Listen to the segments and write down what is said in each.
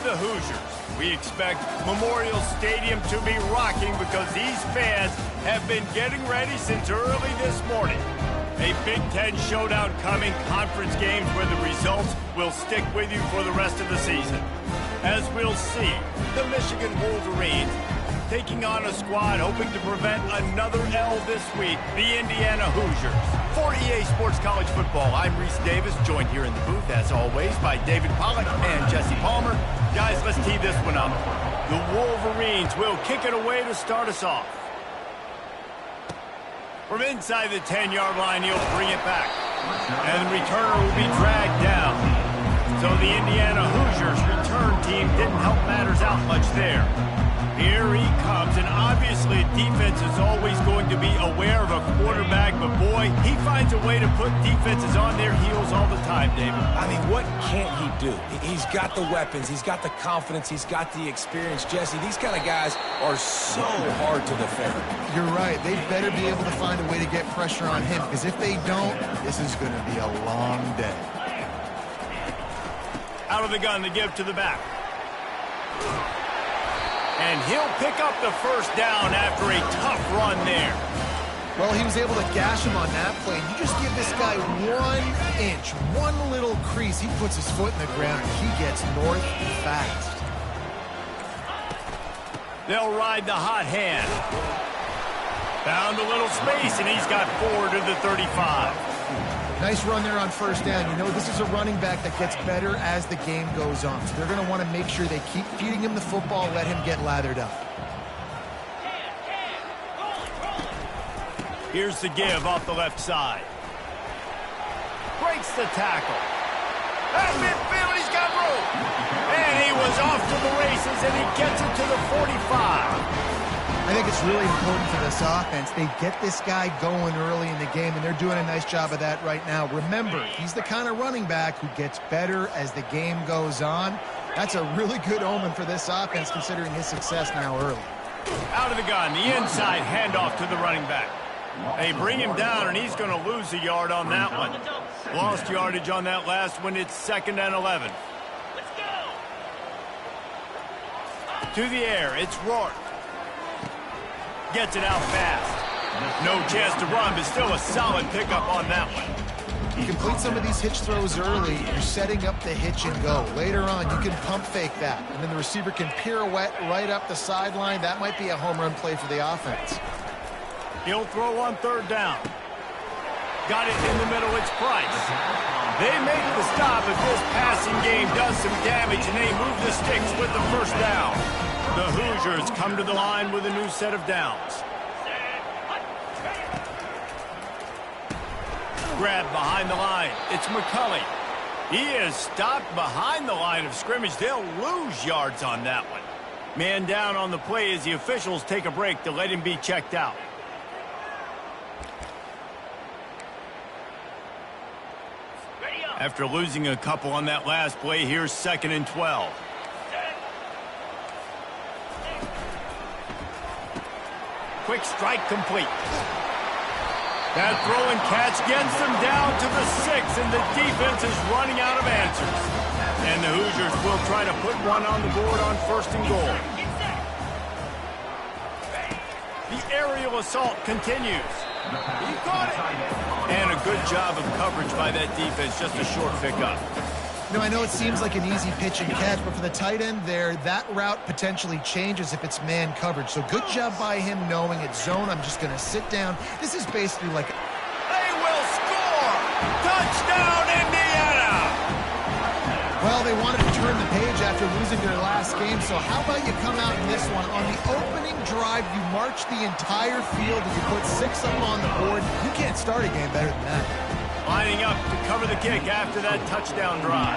the Hoosiers. We expect Memorial Stadium to be rocking because these fans have been getting ready since early this morning. A Big Ten showdown coming, conference games where the results will stick with you for the rest of the season. As we'll see, the Michigan Wolverines taking on a squad hoping to prevent another L this week, the Indiana Hoosiers. For EA Sports College Football, I'm Reese Davis, joined here in the booth, as always, by David Pollack and Jesse Palmer. Guys, let's tee this one up. The Wolverines will kick it away to start us off. From inside the 10-yard line, he'll bring it back. And the returner will be dragged down. So the Indiana Hoosiers return team didn't help matters out much there. Here he comes, and obviously defense is always going to be aware of a quarterback, but boy, he finds a way to put defenses on their heels all the time, David. I mean, what can't he do? He's got the weapons, he's got the confidence, he's got the experience. Jesse, these kind of guys are so hard to defend. You're right. They better be able to find a way to get pressure on him, because if they don't, this is going to be a long day. Out of the gun to give to the back. And he'll pick up the first down after a tough run there. Well, he was able to gash him on that play. You just give this guy 1 inch, one little crease. He puts his foot in the ground, and he gets north fast. They'll ride the hot hand. Found a little space, and he's got 4 to the 35. Nice run there on first down. You know, this is a running back that gets better as the game goes on. So they're going to want to make sure they keep feeding him the football, let him get lathered up. Here's the give off the left side. Breaks the tackle. At midfield, he's got room. And he was off to the races, and he gets it to the 45. I think it's really important for this offense. They get this guy going early in the game, and they're doing a nice job of that right now. Remember, he's the kind of running back who gets better as the game goes on. That's a really good omen for this offense, considering his success now early. Out of the gun, the inside handoff to the running back. They bring him down, and he's going to lose a yard on that one. Lost yardage on that last one. It's 2nd and 11. To the air, it's Rourke. Gets it out fast. No chance to run, but still a solid pickup on that one. You complete some of these hitch throws early, you're setting up the hitch and go. Later on, you can pump fake that, and then the receiver can pirouette right up the sideline. That might be a home run play for the offense. He'll throw on 3rd down. Got it in the middle, it's Price. They make the stop if this passing game does some damage, and they move the sticks with the first down. The Hoosiers come to the line with a new set of downs. Grab behind the line. It's McCulley. He is stopped behind the line of scrimmage. They'll lose yards on that one. Man down on the play as the officials take a break to let him be checked out. After losing a couple on that last play, here's 2nd and 12. Quick strike complete. That throw and catch gets them down to the 6, and the defense is running out of answers. And the Hoosiers will try to put one on the board on 1st and goal. The aerial assault continues. He caught it. And a good job of coverage by that defense, just a short pickup. No, I know it seems like an easy pitch and catch, but for the tight end there, that route potentially changes if it's man coverage. So good job by him knowing it's zone. I'm just going to sit down. This is basically like... They will score! Touchdown, Indiana! Well, they wanted to turn the page after losing their last game, so how about you come out in this one? On the opening drive, you march the entire field and you put 6 up on the board. You can't start a game better than that. Lining up to cover the kick after that touchdown drive.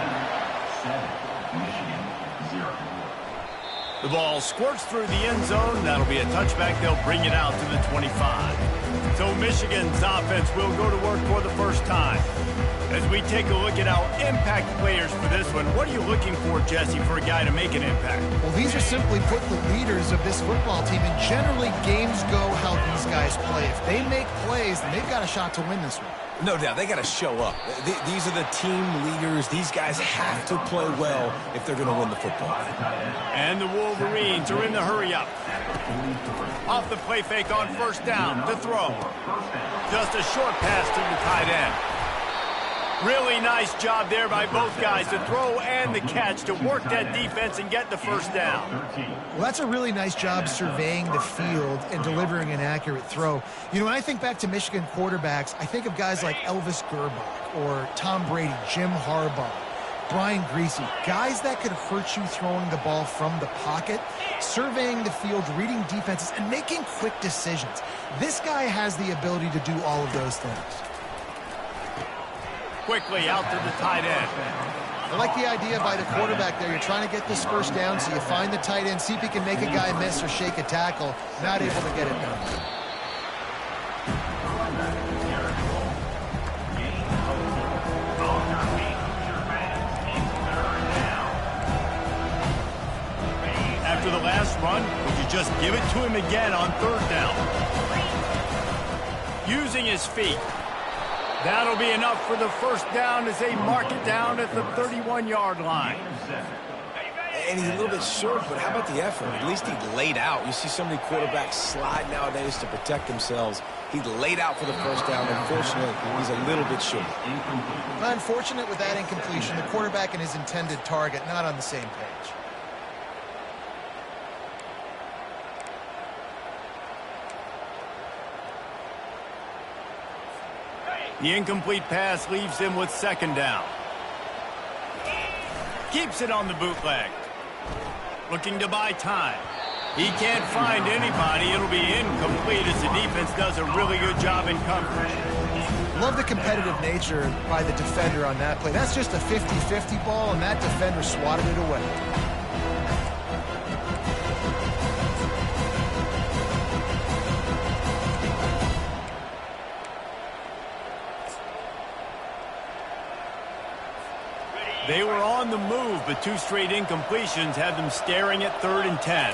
The ball squirts through the end zone. That'll be a touchback. They'll bring it out to the 25. So Michigan's offense will go to work for the first time. As we take a look at our impact players for this one, what are you looking for, Jesse, for a guy to make an impact? Well, these are simply put the leaders of this football team, and generally games go how these guys play. If they make plays, then they've got a shot to win this one. No doubt, they got to show up. These are the team leaders. These guys have to play well if they're going to win the football. And the Wolverines are in the hurry-up. Off the play fake on first down to throw. Just a short pass to the tight end. Really nice job there by both guys, the throw and the catch, to work that defense and get the first down. Well, that's a really nice job surveying the field and delivering an accurate throw. You know, when I think back to Michigan quarterbacks, I think of guys like Elvis Gerbach or Tom Brady, Jim Harbaugh, Brian Griese, guys that could hurt you throwing the ball from the pocket, surveying the field, reading defenses, and making quick decisions. This guy has the ability to do all of those things. Quickly out to the tight end. I like the idea by the quarterback there. You're trying to get this first down, so you find the tight end, see if he can make a guy miss or shake a tackle. Not able to get it done. After the last run, would you just give it to him again on third down? Using his feet. That'll be enough for the first down as they mark it down at the 31-yard line. And he's a little bit short, but how about the effort? At least he laid out. You see so many quarterbacks slide nowadays to protect themselves. He laid out for the first down. Unfortunately, he's a little bit short. Unfortunate with that incompletion. The quarterback and his intended target not on the same page. The incomplete pass leaves him with second down. Keeps it on the bootleg. Looking to buy time. He can't find anybody. It'll be incomplete as the defense does a really good job in coverage. Love the competitive nature by the defender on that play. That's just a 50-50 ball, and that defender swatted it away. They were on the move, but two straight incompletions had them staring at 3rd and 10.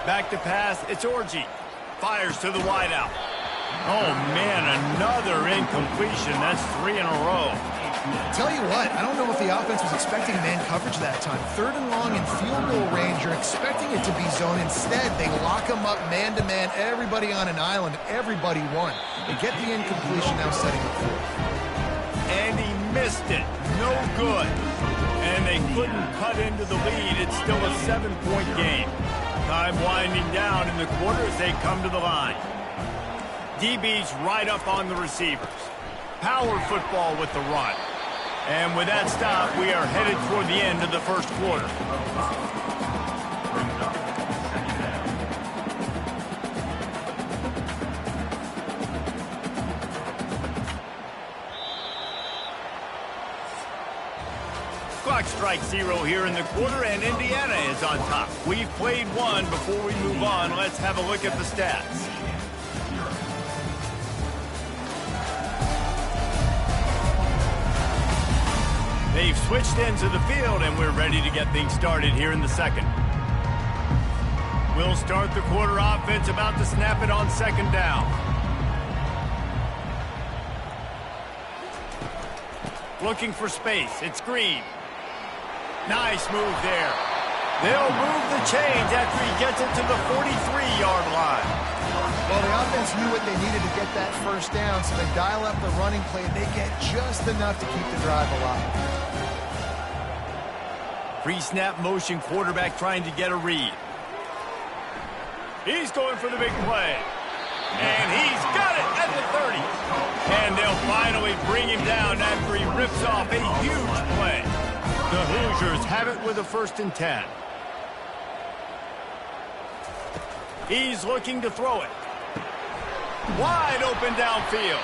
Back to pass, it's Orji. Fires to the wideout. Oh, man, another incompletion. That's 3 in a row. Tell you what, I don't know if the offense was expecting man coverage that time. 3rd and long in field goal range, you're expecting it to be zone. Instead, they lock them up man-to-man, everybody on an island, everybody won. They get the incompletion, now setting up 4th. And he missed it. No good. And they couldn't cut into the lead. It's still a 7-point game. Time winding down in the quarter as they come to the line. DB's right up on the receivers. Power football with the run. And with that stop, we are headed toward the end of the first quarter. Clock strikes 0 here in the quarter, and Indiana is on top. We've played one. Before we move on, let's have a look at the stats. They've switched into the field, and we're ready to get things started here in the second. We'll start the quarter offense, about to snap it on second down. Looking for space. It's Green. Nice move there. They'll move the chains after he gets it to the 43-yard line. Well, the offense knew what they needed to get that first down, so they dial up the running play, and they get just enough to keep the drive alive. Pre-snap motion, quarterback trying to get a read. He's going for the big play. And he's got it at the 30. And they'll finally bring him down after he rips off a huge play. The Hoosiers have it with a 1st and 10. He's looking to throw it. Wide open downfield.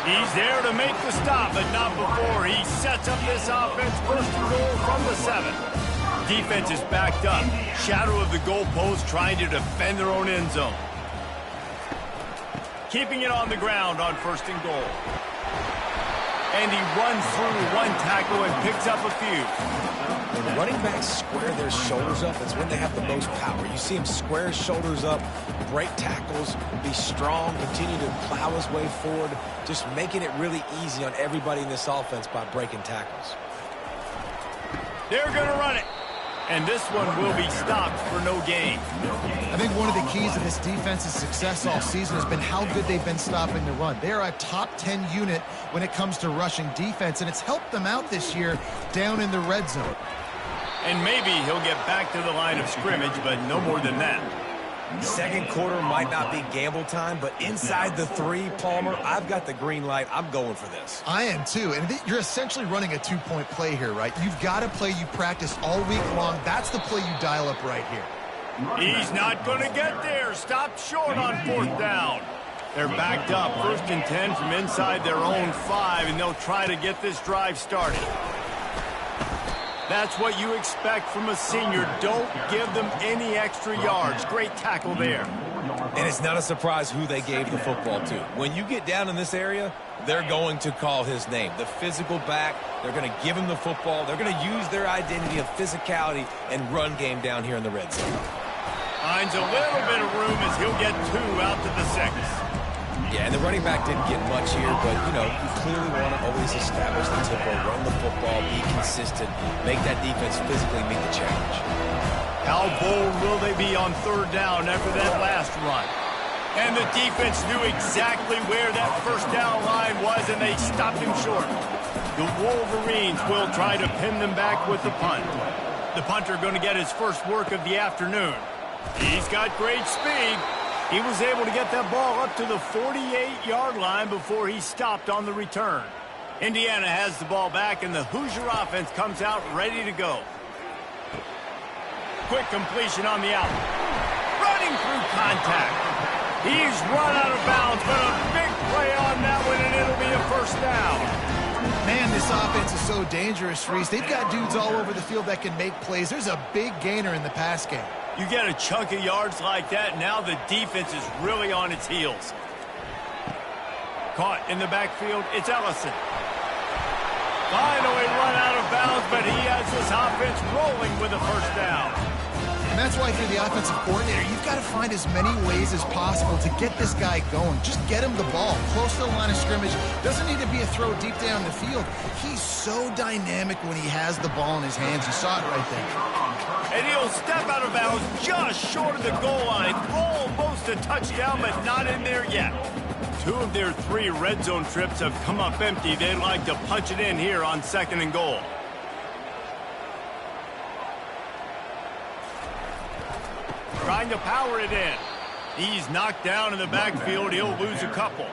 He's there to make the stop, but not before he sets up this offense. 1st and goal from the 7. Defense is backed up. Shadow of the goalpost trying to defend their own end zone. Keeping it on the ground on 1st and goal. And he runs through one tackle and picks up a few. When running backs square their shoulders up, that's when they have the most power. You see him square his shoulders up, break tackles, be strong, continue to plow his way forward, just making it really easy on everybody in this offense by breaking tackles. They're going to run it. And this one will be stopped for no gain. I think one of the keys to this defense's success all season has been how good they've been stopping the run. They are a top 10 unit when it comes to rushing defense, and it's helped them out this year down in the red zone. And maybe he'll get back to the line of scrimmage, but no more than that. Second quarter might not be gamble time, but inside the 3, Palmer, I've got the green light. I'm going for this. I am too, and you're essentially running a 2-point play here, right? You've got a play you practiced all week long. That's the play you dial up right here. He's not going to get there. Stopped short on 4th down. They're backed up, 1st and 10 from inside their own 5, and they'll try to get this drive started. That's what you expect from a senior. Don't give them any extra yards. Great tackle there. And it's not a surprise who they gave the football to. When you get down in this area, they're going to call his name. The physical back, they're going to give him the football. They're going to use their identity of physicality and run game down here in the red zone. Finds a little bit of room as he'll get 2 out to the 6. Yeah, and the running back didn't get much here, but, you know, you clearly want to always establish the tempo, run the football, be consistent, make that defense physically meet the challenge. How bold will they be on 3rd down after that last run? And the defense knew exactly where that 1st down line was, and they stopped him short. The Wolverines will try to pin them back with the punt. The punter going to get his first work of the afternoon. He's got great speed. He was able to get that ball up to the 48-yard line before he stopped on the return. Indiana has the ball back, and the Hoosier offense comes out ready to go. Quick completion on the out. Running through contact. He's run out of bounds, but a big play on that one, and it'll be a 1st down. Man, this offense is so dangerous, Reese. They've got dudes all over the field that can make plays. There's a big gainer in the pass game. You get a chunk of yards like that, now the defense is really on its heels. Caught in the backfield, it's Ellison. Finally run out of bounds, but he has this offense rolling with a 1st down. And that's why if you're the offensive coordinator, you've got to find as many ways as possible to get this guy going. Just get him the ball close to the line of scrimmage. Doesn't need to be a throw deep down the field. He's so dynamic when he has the ball in his hands. You saw it right there. And he'll step out of bounds just short of the goal line. Almost a touchdown, but not in there yet. 2 of their 3 red zone trips have come up empty. They'd like to punch it in here on 2nd and goal. Trying to power it in. He's knocked down in the backfield. He'll lose a couple.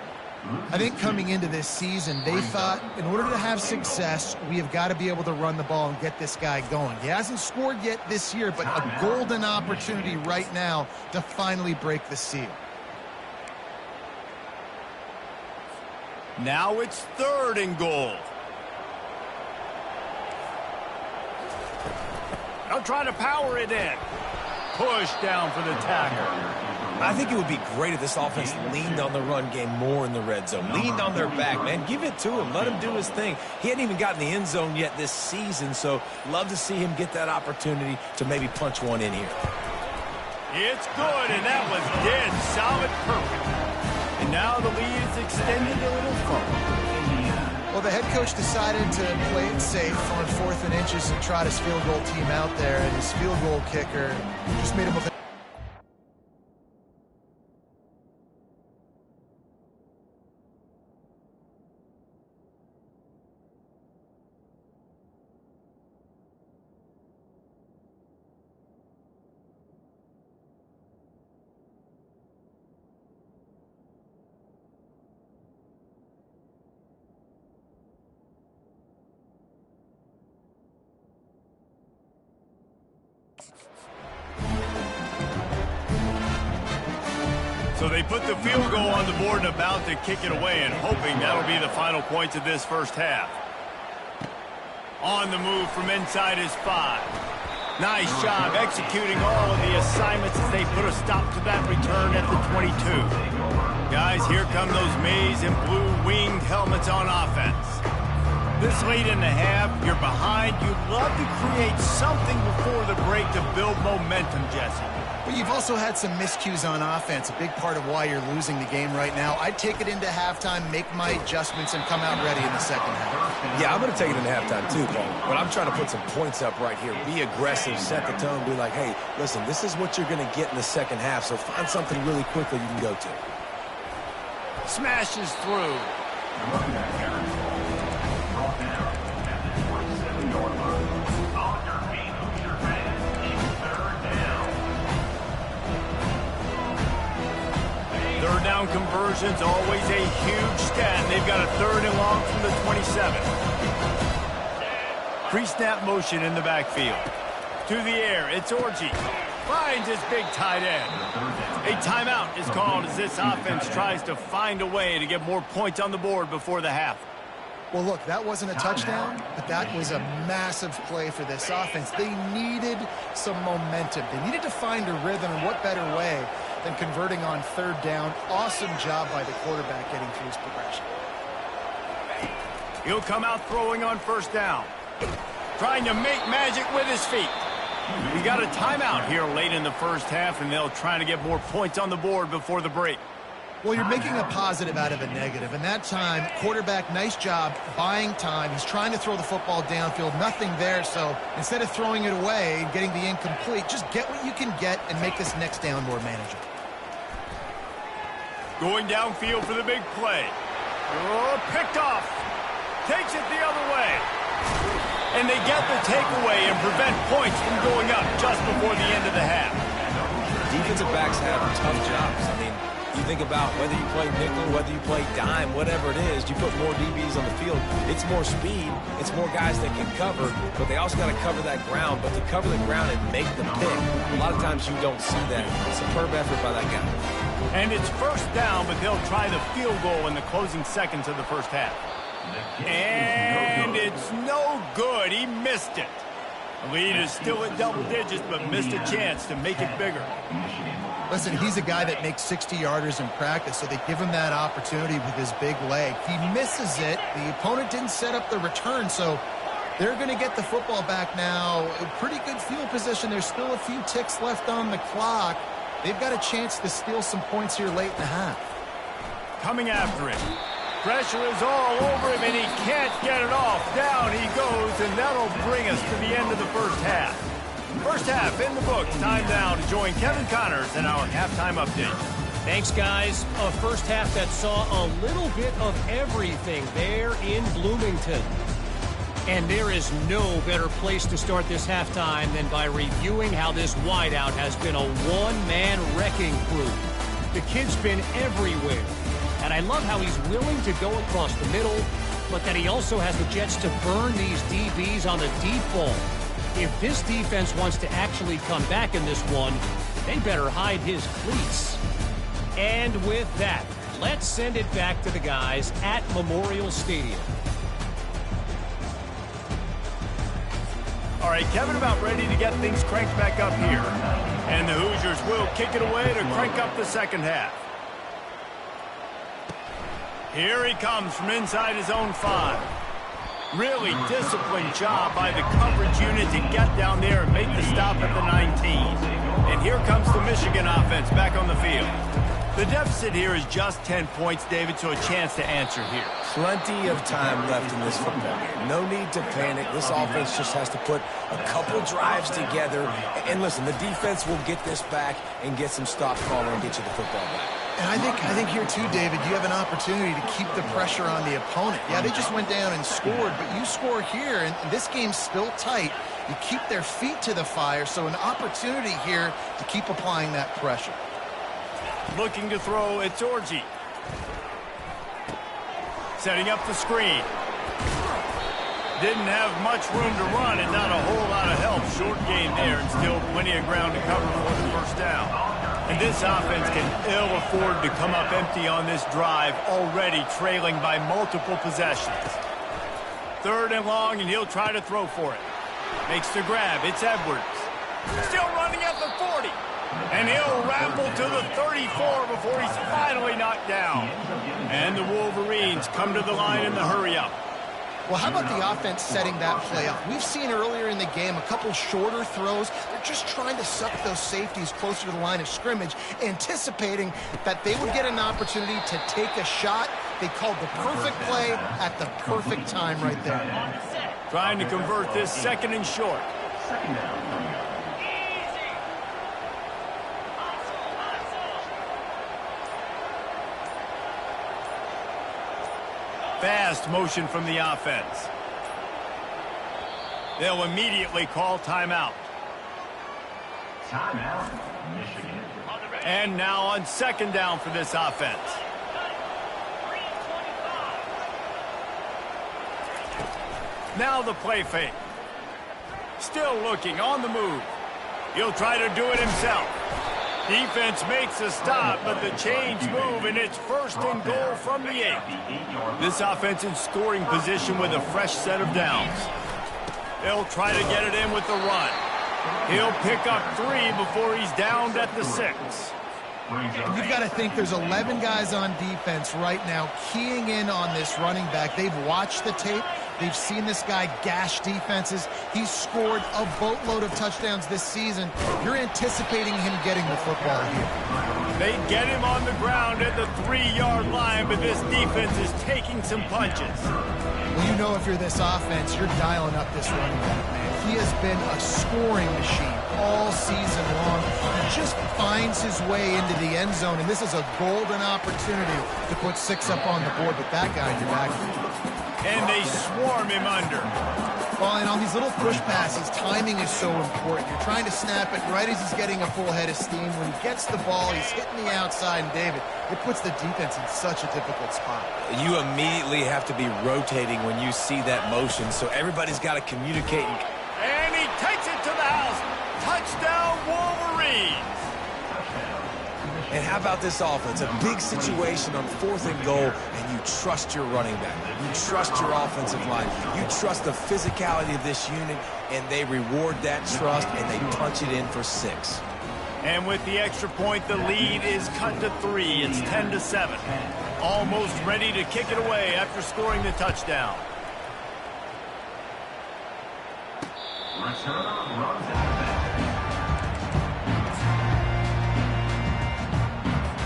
I think coming into this season, they thought in order to have success, we have got to be able to run the ball and get this guy going. He hasn't scored yet this year, but a golden opportunity right now to finally break the seal. Now it's 3rd and goal. They'll try to power it in. Push down for the tackle. I think it would be great if this offense leaned on the run game more in the red zone. Leaned on their back, man. Give it to him. Let him do his thing. He hadn't even gotten the end zone yet this season, so love to see him get that opportunity to maybe punch one in here. It's good, and that was dead solid perfect. And now the lead is extended a little further. Well, the head coach decided to play it safe on 4th and inches and trot his field goal team out there, and his field goal kicker just made him look. So they put the field goal on the board and about to kick it away, and hoping that'll be the final points of this 1st half. On the move from inside his 5. Nice job executing all of the assignments as they put a stop to that return at the 22. Guys, here come those maize and blue winged helmets on offense. This late in the half, you're behind. You'd love to create something before the break to build momentum, Jesse. Well, you've also had some miscues on offense, a big part of why you're losing the game right now. I'd take it into halftime, make my adjustments, and come out ready in the second half. Yeah, I'm going to take it into halftime too, Paul. But I'm trying to put some points up right here. Be aggressive, set the tone, be like, hey, listen, this is what you're going to get in the second half, so find something really quickly you can go to. Smashes through. Third down conversions, always a huge stat. They've got a 3rd and long from the 27. Pre-snap motion in the backfield. To the air, it's Orji. Finds his big tight end. A timeout is called as this offense tries to find a way to get more points on the board before the half. Well, look, that wasn't a touchdown, but that was a massive play for this offense. They needed some momentum. They needed to find a rhythm, and what better way than converting on 3rd down. Awesome job by the quarterback getting through his progression. He'll come out throwing on 1st down. Trying to make magic with his feet. We got a timeout here late in the first half, and they'll try to get more points on the board before the break. Well, you're making a positive out of a negative, and that time, quarterback, nice job buying time. He's trying to throw the football downfield, nothing there, so instead of throwing it away and getting the incomplete, just get what you can get and make this next down more manageable. Going downfield for the big play. Oh, picked off. Takes it the other way. And they get the takeaway and prevent points from going up just before the end of the half. Defensive backs have tough jobs. I mean, you think about whether you play nickel, whether you play dime, whatever it is, you put more DBs on the field. It's more speed. It's more guys that can cover, but they also got to cover that ground. But to cover the ground and make the pick, a lot of times you don't see that. Superb effort by that guy. And it's 1st down, but they'll try the field goal in the closing seconds of the first half. And it's no good. He missed it. The lead is still at double digits, but missed a chance to make it bigger. Listen, he's a guy that makes 60-yarders in practice, so they give him that opportunity with his big leg. He misses it. The opponent didn't set up the return, so they're going to get the football back now. A pretty good field position. There's still a few ticks left on the clock. They've got a chance to steal some points here late in the half. Coming after him. Pressure is all over him, and he can't get it off. Down he goes, and that'll bring us to the end of the first half. First half in the books. Time now to join Kevin Connors in our halftime update. Thanks, guys. A first half that saw a little bit of everything there in Bloomington. And there is no better place to start this halftime than by reviewing how this wideout has been a one-man wrecking crew. The kid's been everywhere. And I love how he's willing to go across the middle, but that he also has the jets to burn these DBs on the deep ball. If this defense wants to actually come back in this one, they better hide his cleats. And with that, let's send it back to the guys at Memorial Stadium. All right, Kevin, about ready to get things cranked back up here. And the Hoosiers will kick it away to crank up the second half. Here he comes from inside his own 5. Really disciplined job by the coverage unit to get down there and make the stop at the 19. And here comes the Michigan offense back on the field. The deficit here is just 10 points, David, so a chance to answer here. Plenty of time left in this football game. No need to panic. This offense just has to put a couple drives together. And listen, the defense will get this back and get some stop calling and get you the football back. And I think here too, David, you have an opportunity to keep the pressure on the opponent. Yeah, they just went down and scored, but you score here, and this game's still tight. You keep their feet to the fire, so an opportunity here to keep applying that pressure. Looking to throw, it's Orji. Setting up the screen. Didn't have much room to run and not a whole lot of help. Short game there and still plenty of ground to cover for the first down. And this offense can ill afford to come up empty on this drive, already trailing by multiple possessions. 3rd and long, and he'll try to throw for it. Makes the grab. It's Edwards. Still running at the 40. And he'll ramble to the 34 before he's finally knocked down. And the Wolverines come to the line in the hurry-up. Well, how about the offense setting that play up? We've seen earlier in the game a couple shorter throws. They're just trying to suck those safeties closer to the line of scrimmage, anticipating that they would get an opportunity to take a shot. They called the perfect play at the perfect time right there. Trying to convert this second and short. Fast motion from the offense. They'll immediately call timeout. Timeout, Michigan. And now on second down for this offense. Now the play fake. Still looking on the move. He'll try to do it himself. Defense makes a stop, but the chains move, and it's first and goal from the 8. This offense in scoring position with a fresh set of downs. They'll try to get it in with the run. He'll pick up 3 before he's downed at the 6. You've got to think there's 11 guys on defense right now keying in on this running back. They've watched the tape. They've seen this guy gash defenses. He's scored a boatload of touchdowns this season. You're anticipating him getting the football here. They get him on the ground at the 3-yard line, but this defense is taking some punches. Well, you know if you're this offense, you're dialing up this running back, man. He has been a scoring machine all season long. He just finds his way into the end zone, and this is a golden opportunity to put 6 up on the board with that guy in your back. And they swarm him under. Well, and on these little push passes, timing is so important. You're trying to snap it right as he's getting a full head of steam. When he gets the ball, he's hitting the outside, and David, it puts the defense in such a difficult spot. You immediately have to be rotating when you see that motion, so everybody's got to communicate. And he takes it to the house. Touchdown, Wolverines. And how about this offense? A big situation on 4th and goal, and you trust your running back. You trust your offensive line. You trust the physicality of this unit, and they reward that trust, and they punch it in for 6. And with the extra point, the lead is cut to 3. It's 10-7. Almost ready to kick it away after scoring the touchdown.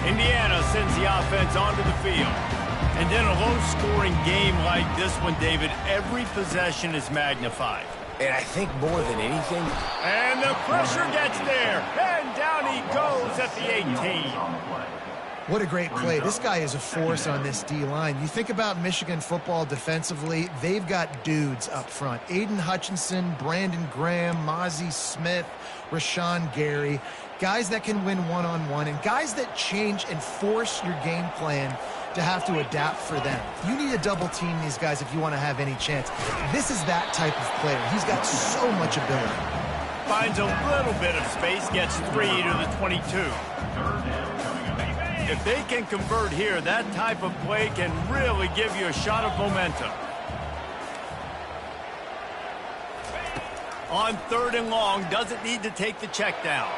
Indiana sends the offense onto the field. And in a low-scoring game like this one, David, every possession is magnified. And I think more than anything... And the pressure gets there. And down he goes at the 18. What a great play. This guy is a force on this D-line. You think about Michigan football defensively, they've got dudes up front. Aiden Hutchinson, Brandon Graham, Mozzie Smith, Rashawn Gary. Guys that can win one-on-one, and guys that change and force your game plan to have to adapt for them. You need to double-team these guys if you want to have any chance. This is that type of player. He's got so much ability. Finds a little bit of space, gets 3 to the 22. If they can convert here, that type of play can really give you a shot of momentum. On 3rd and long, doesn't need to take the check down.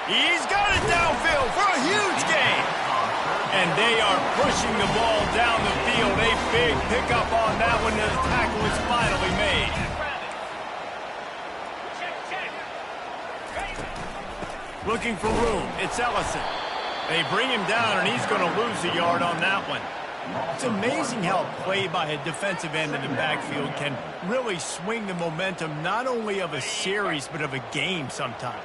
He's got it downfield for a huge gain. And they are pushing the ball down the field. A big pickup on that one, and the tackle is finally made. Looking for room. It's Ellison. They bring him down, and he's going to lose a yard on that one. It's amazing how play by a defensive end in the backfield can really swing the momentum not only of a series, but of a game sometimes.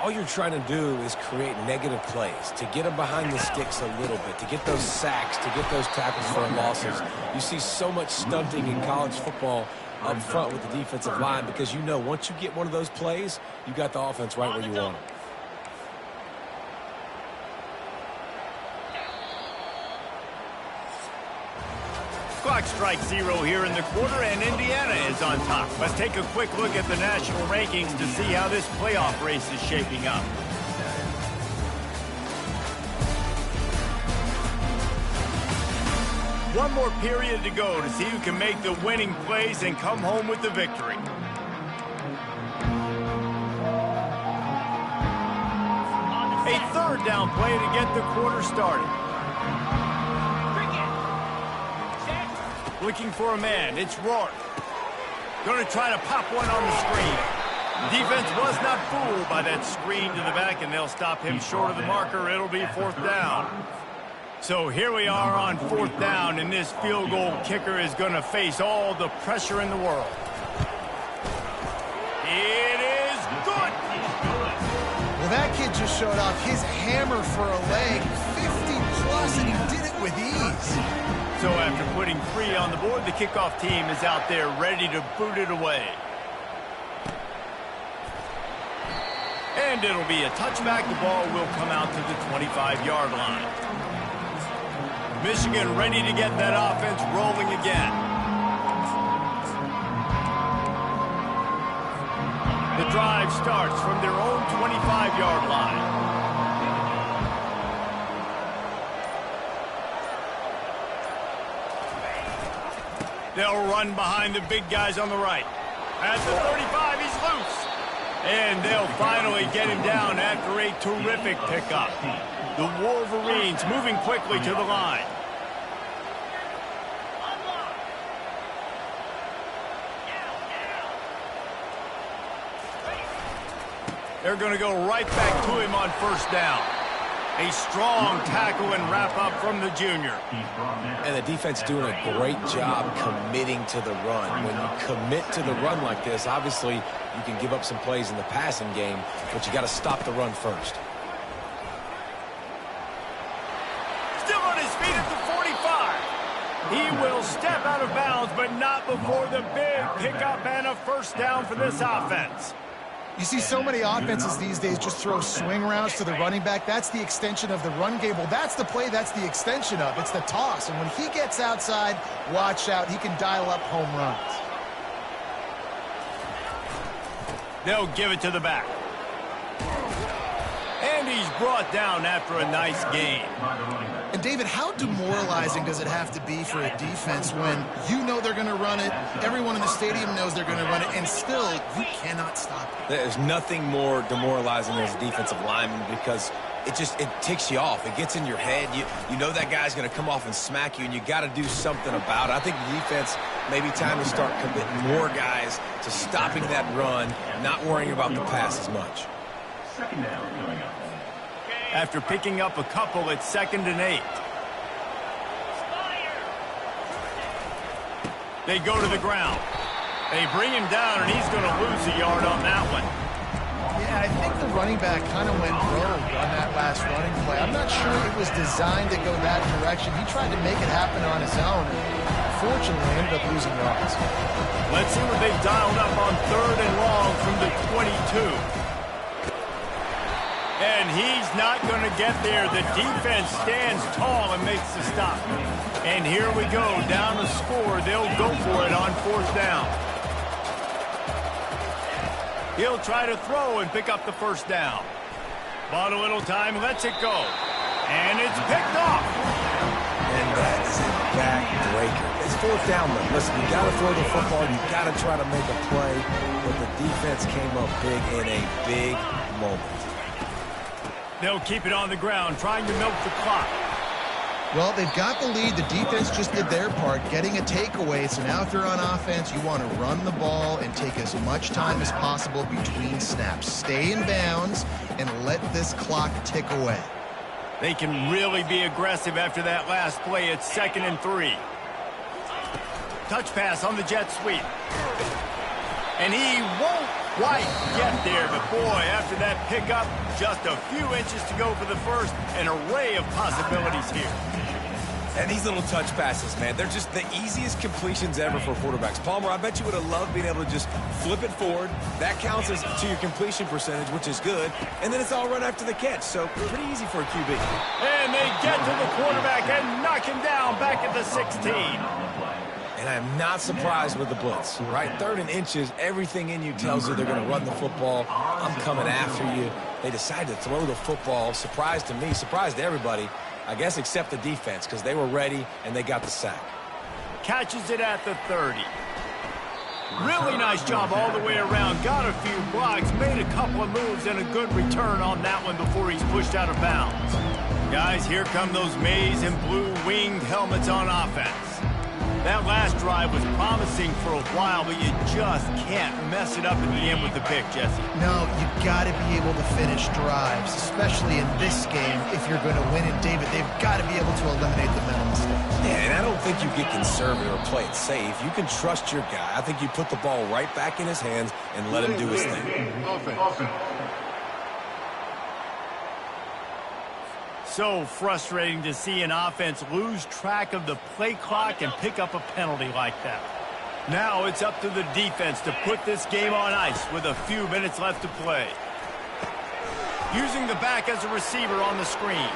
All you're trying to do is create negative plays, to get them behind the sticks a little bit, to get those sacks, to get those tackles for losses. You see so much stunting in college football up front with the defensive line because you know once you get one of those plays, you got the offense right where you want them. Clock strikes 0 here in the quarter, and Indiana is on top. Let's take a quick look at the national rankings to see how this playoff race is shaping up. One more period to go to see who can make the winning plays and come home with the victory. A 3rd down play to get the quarter started. Looking for a man. It's Rourke. Going to try to pop one on the screen. Defense was not fooled by that screen to the back, and they'll stop him short of the marker. It'll be 4th down. So here we are on 4th down, and this field goal kicker is going to face all the pressure in the world. It is good. Well, that kid just showed off his hammer for a leg, 50-plus, and he did it with ease. So after putting 3 on the board, the kickoff team is out there ready to boot it away. And it'll be a touchback. The ball will come out to the 25-yard line. Michigan ready to get that offense rolling again. The drive starts from their own 25-yard line. They'll run behind the big guys on the right. At the 35, he's loose. And they'll finally get him down after a terrific pickup. The Wolverines moving quickly to the line. They're going to go right back to him on 1st down. A strong tackle and wrap-up from the junior. And the defense doing a great job committing to the run. When you commit to the run like this, obviously you can give up some plays in the passing game, but you got to stop the run first. Still on his feet at the 45. He will step out of bounds, but not before the big pickup and a 1st down for this offense. You see so many offenses these days just throw swing routes to the running back. That's the extension of the run game. Well, that's the play that's the extension of. It's the toss. And when he gets outside, watch out. He can dial up home runs. They'll give it to the back. And he's brought down after a nice gain. And, David, how demoralizing does it have to be for a defense when you know they're going to run it, everyone in the stadium knows they're going to run it, and still you cannot stop it? There's nothing more demoralizing as a defensive lineman because it ticks you off. It gets in your head. You know that guy's going to come off and smack you, and you got to do something about it. I think the defense maybe time to start committing more guys to stopping that run, not worrying about the pass as much. After picking up a couple, it's 2nd and 8. They go to the ground. They bring him down, and he's going to lose a yard on that one. Yeah, I think the running back kind of went rogue on that last running play. I'm not sure it was designed to go that direction. He tried to make it happen on his own, and unfortunately ended up losing yards. Let's see what they've dialed up on 3rd and long from the 22. And he's not going to get there. The defense stands tall and makes the stop. And here we go, down the score. They'll go for it on 4th down. He'll try to throw and pick up the 1st down. Bought a little time, lets it go. And it's picked off. And that is a backbreaker. It's 4th down, though. Listen, you got to throw the football. You got to try to make a play. But the defense came up big in a big moment. They'll keep it on the ground, trying to milk the clock. Well, they've got the lead. The defense just did their part, getting a takeaway. So now if they're on offense, you want to run the ball and take as much time as possible between snaps. Stay in bounds and let this clock tick away. They can really be aggressive after that last play. It's 2nd and 3. Touch pass on the jet sweep. And he won't quite get there, but boy, after that pickup, just a few inches to go for the 1st. An array of possibilities here. And these little touch passes, man, they're just the easiest completions ever for quarterbacks. Palmer, I bet you would have loved being able to just flip it forward. That counts as to your completion percentage, which is good. And then it's all run after the catch, so pretty easy for a QB. And they get to the quarterback and knock him down back at the 16. And I'm not surprised with the blitz, right? 3rd and inches, everything in you tells you they're going to run the football. I'm coming after you. They decide to throw the football. Surprise to me, surprise to everybody, I guess except the defense, because they were ready and they got the sack. Catches it at the 30. Really nice job all the way around. Got a few blocks, made a couple of moves, and a good return on that one before he's pushed out of bounds. Guys, here come those maize and blue winged helmets on offense. That last drive was promising for a while, but you just can't mess it up at the end with the pick, Jesse. No, you've got to be able to finish drives, especially in this game if you're going to win. And, David, they've got to be able to eliminate the mental mistakes. Yeah, and I don't think you get conservative or play it safe. You can trust your guy. I think you put the ball right back in his hands and let him do his thing. So frustrating to see an offense lose track of the play clock and pick up a penalty like that. Now it's up to the defense to put this game on ice with a few minutes left to play. Using the back as a receiver on the screen.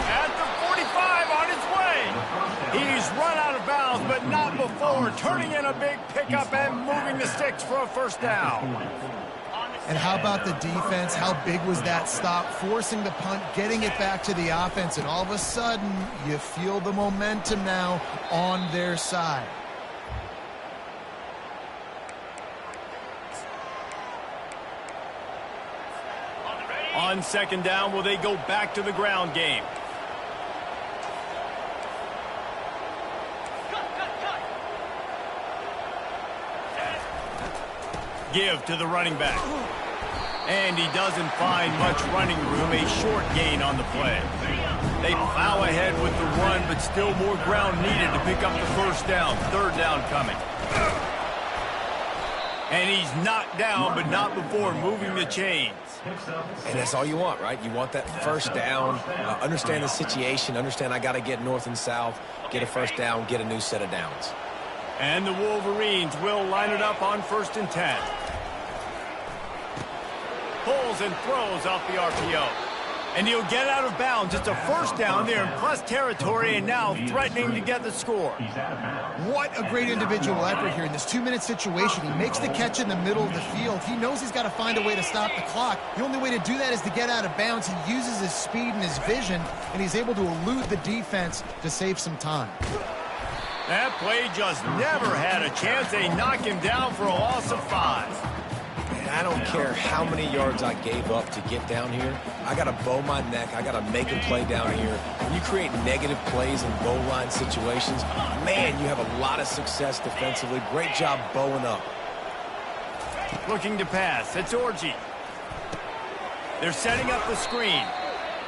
At the 45 on his way. He's run out of bounds, but not before turning in a big pickup and moving the sticks for a first down. And how about the defense? How big was that stop? Forcing the punt, getting it back to the offense, and all of a sudden, you feel the momentum now on their side. On second down, will they go back to the ground game? Give to the running back. And he doesn't find much running room, a short gain on the play. They plow ahead with the run, but still more ground needed to pick up the first down. Third down coming. And he's knocked down, but not before moving the chains. And that's all you want, right? You want that first down, understand the situation, understand I got to get north and south, get a first down, get a new set of downs. And the Wolverines will line it up on 1st and 10. Pulls and throws off the RPO. And he'll get out of bounds. It's a first down there in plus territory and now threatening to get the score. What a great individual effort here in this 2-minute situation. He makes the catch in the middle of the field. He knows he's got to find a way to stop the clock. The only way to do that is to get out of bounds. He uses his speed and his vision, and he's able to elude the defense to save some time. That play just never had a chance. They knock him down for a loss of 5. And I don't care how many yards I gave up to get down here. I got to bow my neck. I got to make a play down here. When you create negative plays in goal line situations, man, you have a lot of success defensively. Great job bowing up. Looking to pass. It's Orji. They're setting up the screen.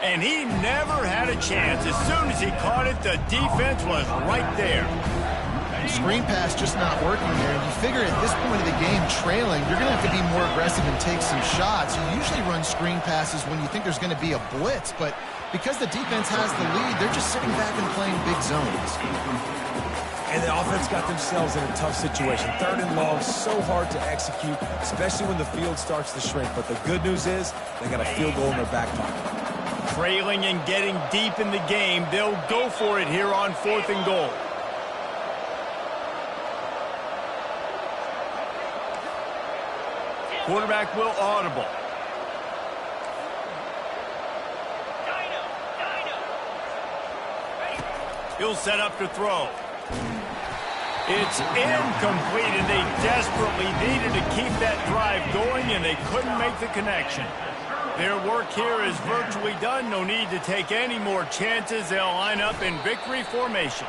And he never had a chance. As soon as he caught it, the defense was right there. Screen pass just not working there. And you figure at this point of the game, trailing, you're going to have to be more aggressive and take some shots. You usually run screen passes when you think there's going to be a blitz, but because the defense has the lead, they're just sitting back and playing big zones. And the offense got themselves in a tough situation. 3rd and long, so hard to execute, especially when the field starts to shrink. But the good news is they got a field goal in their back pocket. Trailing and getting deep in the game, they'll go for it here on 4th and goal. Quarterback will audible. He'll set up to throw. It's incomplete, and they desperately needed to keep that drive going, and they couldn't make the connection. Their work here is virtually done. No need to take any more chances. They'll line up in victory formation.